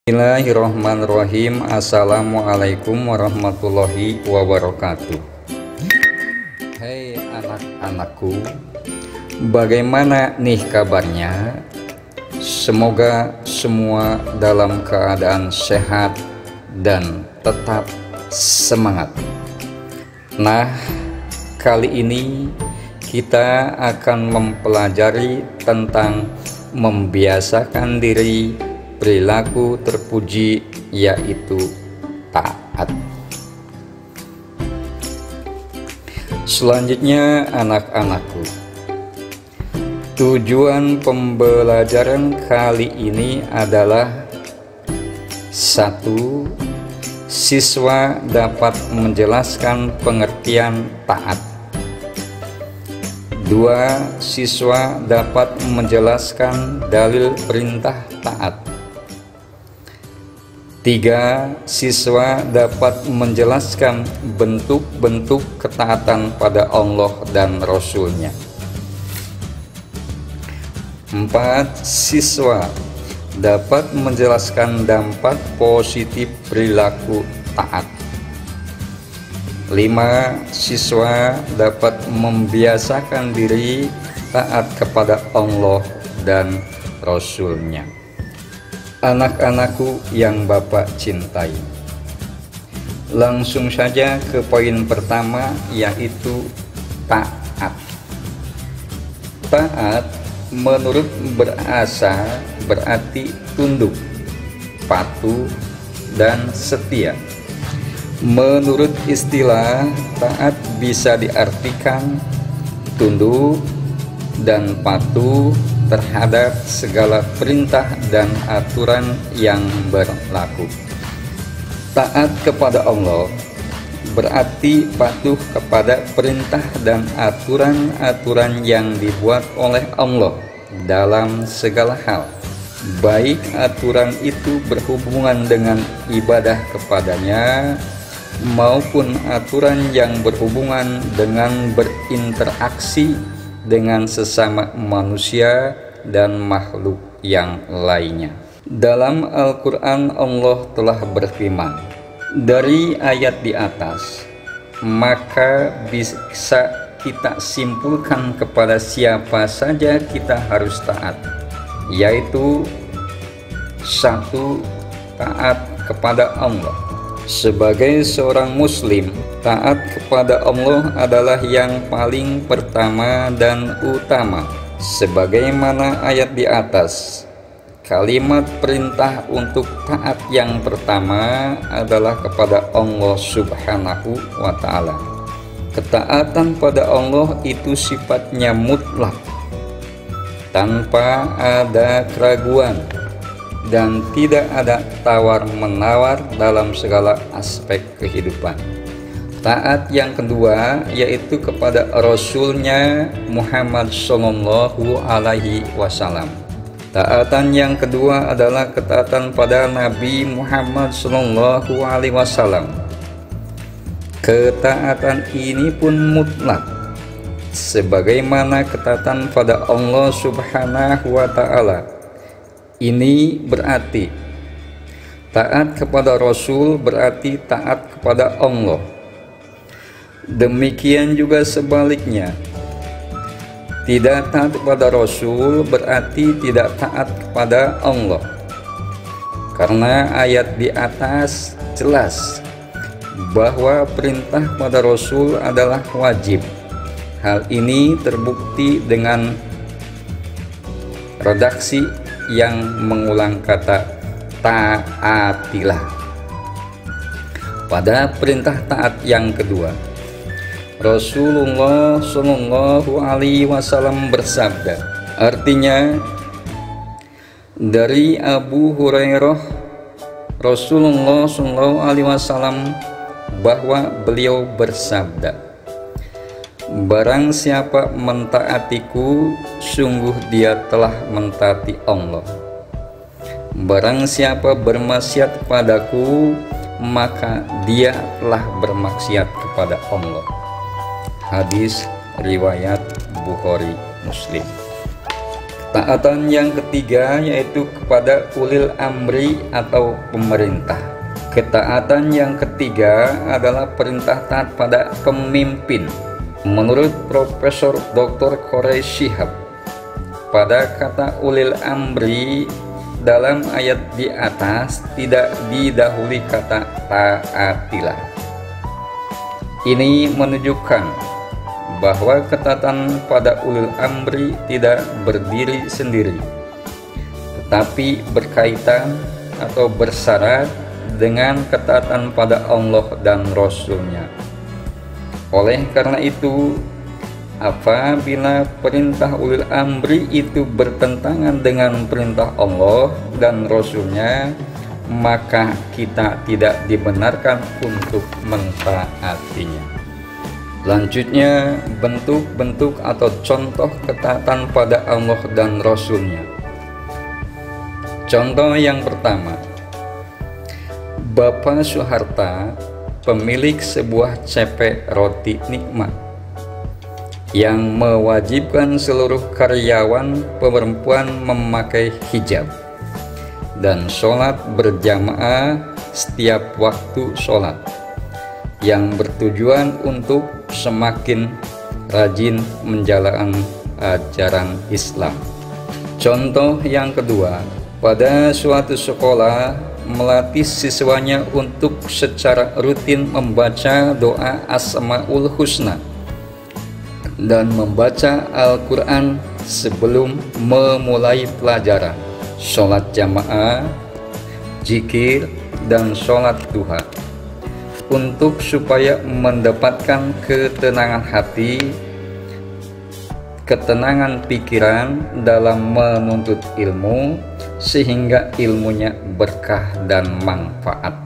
Bismillahirrahmanirrahim. Assalamualaikum warahmatullahi wabarakatuh. Hai anak-anakku, bagaimana nih kabarnya? Semoga semua dalam keadaan sehat dan tetap semangat. Nah, kali ini kita akan mempelajari tentang membiasakan diri perilaku terpuji, yaitu taat. Selanjutnya, anak-anakku, tujuan pembelajaran kali ini adalah: 1. Siswa dapat menjelaskan pengertian taat. 2. Siswa dapat menjelaskan dalil perintah taat. 3. Siswa dapat menjelaskan bentuk-bentuk ketaatan pada Allah dan Rasul-Nya. 4. Siswa dapat menjelaskan dampak positif perilaku taat. 5. Siswa dapat membiasakan diri taat kepada Allah dan Rasul-Nya. Anak-anakku yang Bapak cintai, langsung saja ke poin pertama, yaitu taat. Taat menurut bahasa berarti tunduk, patuh, dan setia. Menurut istilah, taat bisa diartikan tunduk dan patuh terhadap segala perintah dan aturan yang berlaku. Taat kepada Allah berarti patuh kepada perintah dan aturan-aturan yang dibuat oleh Allah dalam segala hal, baik aturan itu berhubungan dengan ibadah kepadanya maupun aturan yang berhubungan dengan berinteraksi dengan sesama manusia dan makhluk yang lainnya. Dalam Al-Quran, Allah telah berfirman dari ayat di atas, maka bisa kita simpulkan kepada siapa saja kita harus taat, yaitu 1. Taat kepada Allah. Sebagai seorang muslim, taat kepada Allah adalah yang paling pertama dan utama. Sebagaimana ayat di atas, kalimat perintah untuk taat yang pertama adalah kepada Allah Subhanahu wa Ta'ala. Ketaatan pada Allah itu sifatnya mutlak, tanpa ada keraguan, dan tidak ada tawar-menawar dalam segala aspek kehidupan. Taat yang kedua yaitu kepada Rasul-Nya Muhammad Sallallahu Alaihi Wasallam. Taatan yang kedua adalah ketaatan pada Nabi Muhammad Sallallahu Alaihi Wasallam. Ketaatan ini pun mutlak, sebagaimana ketaatan pada Allah Subhanahu wa Ta'ala. Ini berarti taat kepada Rasul berarti taat kepada Allah. Demikian juga sebaliknya, tidak taat kepada Rasul berarti tidak taat kepada Allah. Karena ayat di atas jelas bahwa perintah pada Rasul adalah wajib. Hal ini terbukti dengan redaksi yang mengulang kata taatilah pada perintah taat yang kedua. Rasulullah Shallallahu Alaihi Wasallam bersabda, artinya dari Abu Hurairah Rasulullah Shallallahu Alaihi Wasallam bahwa beliau bersabda, barang siapa mentaatiku, sungguh dia telah mentaati Allah. Barang siapa bermaksiat kepadaku, maka dia telah bermaksiat kepada Allah. Hadis riwayat Bukhari Muslim. Ketaatan yang ketiga yaitu kepada ulil amri atau pemerintah. Ketaatan yang ketiga adalah perintah taat pada pemimpin. Menurut Profesor Dr. Quraish Shihab, pada kata ulil amri dalam ayat di atas tidak didahului kata taatilah. Ini menunjukkan bahwa ketaatan pada ulil amri tidak berdiri sendiri, tetapi berkaitan atau bersyarat dengan ketaatan pada Allah dan Rasul-Nya. Oleh karena itu, apabila perintah ulil amri itu bertentangan dengan perintah Allah dan Rasul-Nya, maka kita tidak dibenarkan untuk mentaatinya. Selanjutnya, bentuk-bentuk atau contoh ketaatan pada Allah dan Rasul-Nya. Contoh yang pertama, Bapak Soeharto, pemilik sebuah CP Roti Nikmat, yang mewajibkan seluruh karyawan perempuan memakai hijab dan sholat berjamaah setiap waktu sholat, yang bertujuan untuk semakin rajin menjalankan ajaran Islam. Contoh yang kedua, pada suatu sekolah melatih siswanya untuk secara rutin membaca doa Asmaul Husna dan membaca Al-Quran sebelum memulai pelajaran, sholat jamaah, zikir, dan sholat duha, untuk supaya mendapatkan ketenangan hati, ketenangan pikiran dalam menuntut ilmu, sehingga ilmunya berkah dan manfaat.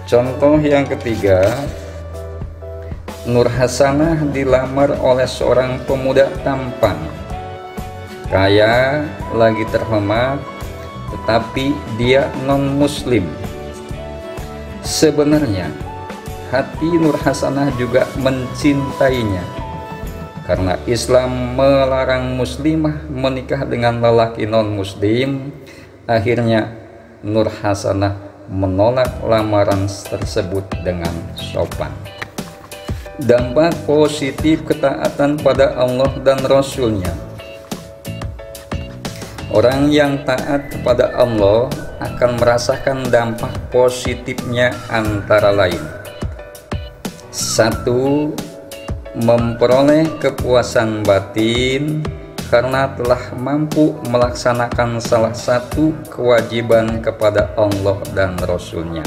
Contoh yang ketiga, Nur Hasanah dilamar oleh seorang pemuda tampan, kaya, lagi terhormat, tetapi dia non-muslim. Sebenarnya hati Nur Hasanah juga mencintainya, karena Islam melarang muslimah menikah dengan lelaki non-muslim. Akhirnya Nur Hasanah menolak lamaran tersebut dengan sopan. Dampak positif ketaatan pada Allah dan Rasul-Nya. Orang yang taat kepada Allah akan merasakan dampak positifnya, antara lain: 1. Memperoleh kepuasan batin karena telah mampu melaksanakan salah satu kewajiban kepada Allah dan Rasul-Nya.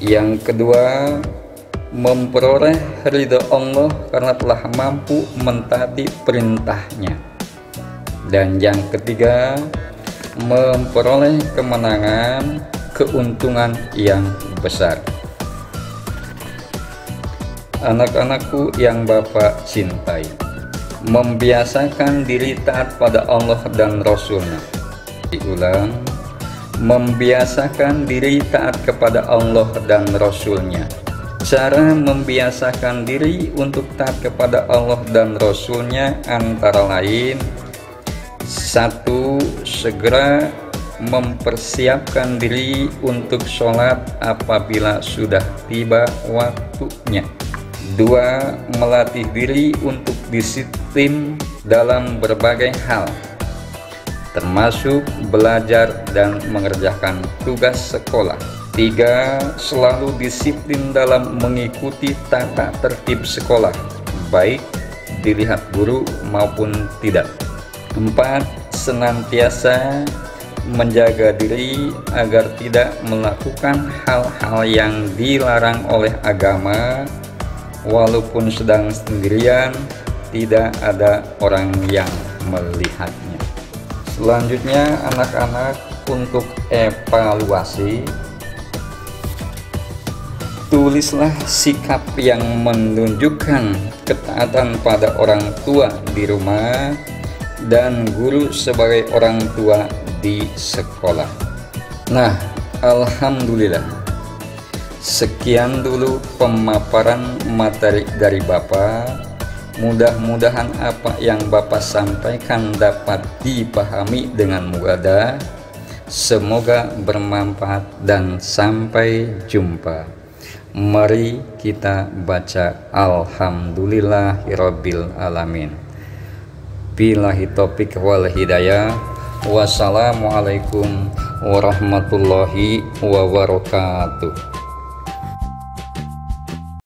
Yang kedua, memperoleh ridha Allah karena telah mampu mentaati perintahnya. Dan yang ketiga, memperoleh kemenangan, keuntungan yang besar. Anak-anakku yang Bapak cintai, membiasakan diri taat pada Allah dan Rasul-Nya. Diulang, membiasakan diri taat kepada Allah dan Rasul-Nya. Cara membiasakan diri untuk taat kepada Allah dan Rasul-Nya antara lain: 1. Segera mempersiapkan diri untuk sholat apabila sudah tiba waktunya. 2. Melatih diri untuk disiplin dalam berbagai hal, termasuk belajar dan mengerjakan tugas sekolah. 3. Selalu disiplin dalam mengikuti tata tertib sekolah, baik dilihat guru maupun tidak. 4. Senantiasa menjaga diri agar tidak melakukan hal-hal yang dilarang oleh agama, walaupun sedang sendirian, tidak ada orang yang melihatnya. Selanjutnya, anak-anak, untuk evaluasi, tulislah sikap yang menunjukkan ketaatan pada orang tua di rumah dan guru sebagai orang tua di sekolah. Nah, alhamdulillah, sekian dulu pemaparan materi dari Bapak. Mudah-mudahan apa yang Bapak sampaikan dapat dipahami dengan mudah. Semoga bermanfaat dan sampai jumpa. Mari kita baca Alhamdulillahirabbil alamin. Billahi taufik wal hidayah. Wassalamualaikum warahmatullahi wabarakatuh.